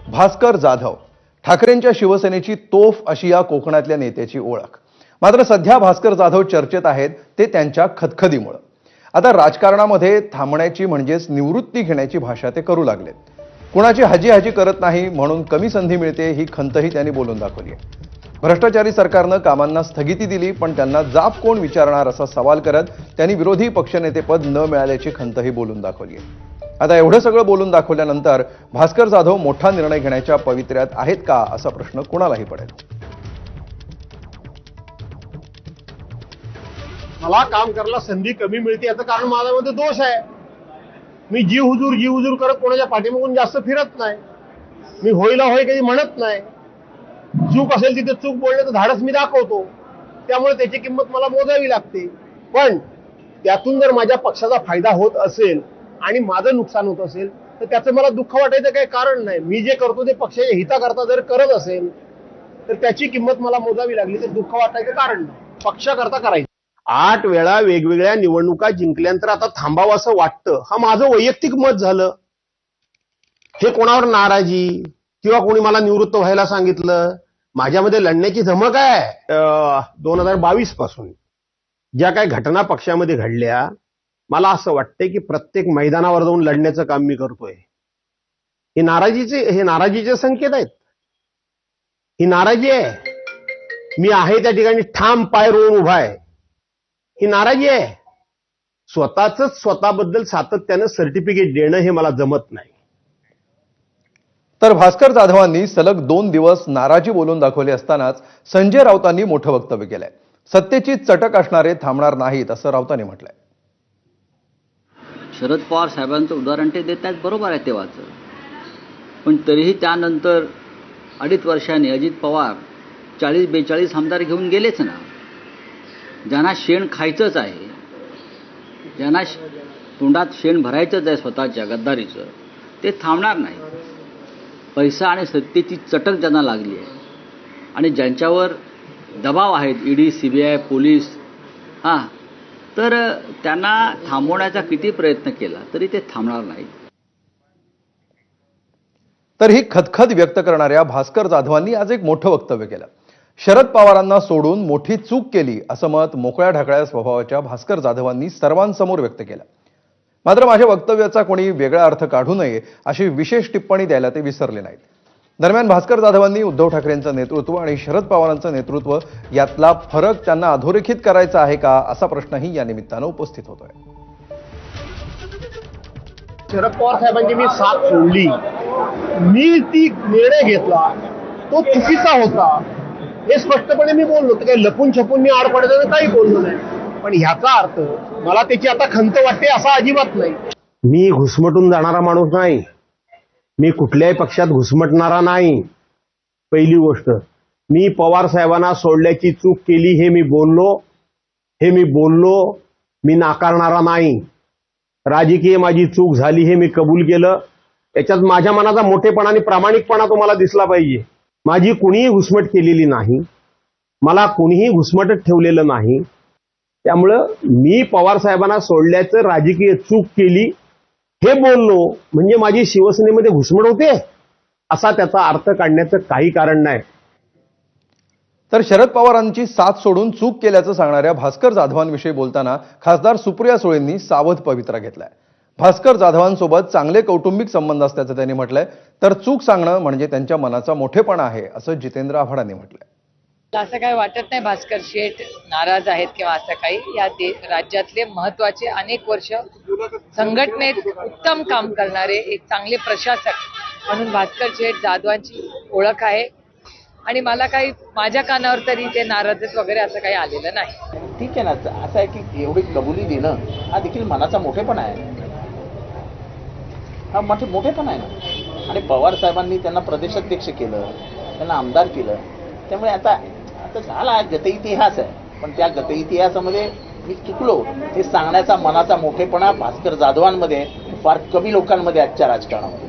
भास्कर जाधव ठाकरेंच्या शिवसेनेची तोफ अशी या कोकणातल्या नेत्याची ओळख. मात्र सध्या भास्कर जाधव चर्चेत आहेत ते त्यांच्या खदखदीमुळे. आता राजकारणामध्ये थांबण्याची म्हणजेच निवृत्ती घेण्याची भाषा ते करू लागलेत. कुणाची हाजी हाजी करत नाही म्हणून कमी संधी मिळते ही खंतही त्यांनी बोलून दाखवली आहे. भ्रष्टाचारी सरकारनं कामांना स्थगिती दिली पण त्यांना जाब कोण विचारणार असा सवाल करत त्यांनी विरोधी पक्षनेतेपद न मिळाल्याची खंतही बोलून दाखवली आहे. आता एवढं सगळं बोलून दाखवल्यानंतर भास्कर जाधव मोठा निर्णय घेण्याच्या पवित्र्यात आहेत का असा प्रश्न कुणालाही पडेल. मला काम करायला संधी कमी मिळते याचं कारण माझ्यामध्ये दोष आहे. मी जी हुजूर करत कोणाच्या पाठीमागून जास्त फिरत नाही. मी होईला होय कधी म्हणत नाही. चूक असेल तिथे चूक बोलण्याचं धाडस मी दाखवतो. त्यामुळे त्याची किंमत मला मोजावी लागते. पण त्यातून जर माझ्या पक्षाचा फायदा होत असेल आणि माझं नुकसान होत असेल तर त्याचं मला दुःख वाटायचं काही कारण नाही. मी जे करतो ते पक्षाच्या हिताकरता जर करत असेल तर त्याची किंमत मला मोजावी लागली तर दुःख वाटायचं कारण नाही. पक्षाकरता करायचं. 8 वेळा वेगवेगळ्या निवडणुका जिंकल्यानंतर आता थांबावं असं वाटतं. हा माझं वैयक्तिक मत झालं. हे कोणावर नाराजी किंवा कोणी मला निवृत्त व्हायला सांगितलं. माझ्यामध्ये लढण्याची धमक आहे. 2022 पासून ज्या काही घटना पक्षामध्ये घडल्या मला असं वाटतंय की प्रत्येक मैदानावर जाऊन लढण्याचं काम मी करतोय. हे नाराजीचे संकेत आहेत. ही नाराजी आहे. मी आहे त्या ठिकाणी ठाम पाय रोवून उभा आहे. ही नाराजी आहे. स्वतःबद्दल सातत्यानं सर्टिफिकेट देणं हे मला जमत नाही. तर भास्कर जाधवांनी सलग 2 दिवस नाराजी बोलून दाखवली असतानाच संजय राऊतांनी मोठं वक्तव्य केलंय. सत्तेची चटक असणारे थांबणार नाहीत असं राऊतांनी म्हटलंय. शरद पवार साहेबांचं उदाहरण ते देत आहेत, बरोबर आहे तेव्हाचं. पण तरीही त्यानंतर 2.5 वर्षांनी अजित पवार 40-42 आमदार घेऊन गेलेच ना. ज्यांना शेण खायचंच आहे, ज्यांना तोंडात शेण भरायचंच आहे स्वतःच्या गद्दारीचं, ते थांबणार नाही. पैसा आणि सत्तेची चटक ज्यांना लागली आहे आणि ज्यांच्यावर दबाव आहेत ईडी, सीबीआय, पोलीस, तर त्यांना थांबवण्याचा किती प्रयत्न केला तरी ते थांबणार नाहीत. तर ही खदखद व्यक्त करणाऱ्या भास्कर जाधवांनी आज एक मोठं वक्तव्य केलं. शरद पवारांना सोडून मोठी चूक केली असं मत मोकळ्या ढाकळ्या स्वभावाच्या भास्कर जाधवांनी सर्वांसमोर व्यक्त केलं. मात्र माझ्या वक्तव्याचा कोणी वेगळा अर्थ काढू नये अशी विशेष टिप्पणी द्यायला ते विसरले नाहीत. दरम्यान भास्कर जाधवांनी उद्धव ठाकरेंचं नेतृत्व आणि शरद पवारांचं नेतृत्व यातला फरक त्यांना अधोरेखित करायचा आहे का असा प्रश्नही या निमित्तानं उपस्थित होतोय. शरद पवार साहेबांची मी साथ सोडली. मी ती निर्णय घेतला तो चुकीचा होता हे स्पष्टपणे मी बोललो. तर काही लपून छपून मी आड पडल्यानं काही बोललो नाही. पण ह्याचा अर्थ मला त्याची आता खंत वाटते असा अजिबात नाही. मी घुसमटून जाणारा माणूस नाही. मी कुठल्याही पक्षात घुसमटणारा नाही. पहिली गोष्ट, मी पवार साहेबांना सोडल्याची चूक केली हे मी बोललो. मी नाकारणारा नाही. राजकीय माझी चूक झाली हे मी कबूल केलं. याच्यात माझ्या मनाचा मोठेपणा आणि प्रामाणिकपणा तुम्हाला दिसला पाहिजे. माझी कुणीही घुसमट केलेली नाही. मला कुणीही घुसमटत ठेवलेलं नाही. त्यामुळं मी पवार साहेबांना सोडल्याचं राजकीय चूक केली हे बोललो म्हणजे माझी शिवसेनेमध्ये घुसमट होते असा त्याचा अर्थ काढण्याचं काही कारण नाही. तर शरद पवारांची साथ सोडून चूक केल्याचं सांगणाऱ्या भास्कर जाधवांविषयी बोलताना खासदार सुप्रिया सुळेंनी सावध पवित्रा घेतलाय. भास्कर जाधवांसोबत चांगले कौटुंबिक संबंध असल्याचं त्यांनी म्हटलंय. तर चूक सांगणं म्हणजे त्यांच्या मनाचा मोठेपणा आहे असं जितेंद्र आव्हाडांनी म्हटलंय. असं काही वाटत नाही भास्कर शेठ नाराज आहेत किंवा असं काही. या राज्यातले महत्वाचे अनेक वर्ष संघटनेत उत्तम काम करणारे एक चांगले प्रशासक म्हणून भास्कर शेठ जाधवांची ओळख आहे. आणि मला काही माझ्या कानावर तरी ते नाराज वगैरे असं काही आलेलं नाही. ठीक आहे ना. असं आहे की एवढी कबुली देणं हा देखील मनाचा मोठेपणा आहे. हा मोठेपणा आहे ना. आणि पवार साहेबांनी त्यांना प्रदेशाध्यक्ष केलं, त्यांना आमदार केलं. त्यामुळे आता झाला गत इतिहास आहे. पण त्या गत इतिहासामध्ये मी चुकलो हे सांगण्याचा मनाचा मोठेपणा भास्कर जाधवांमध्ये फार कमी लोकांमध्ये आजच्या राजकारणामध्ये.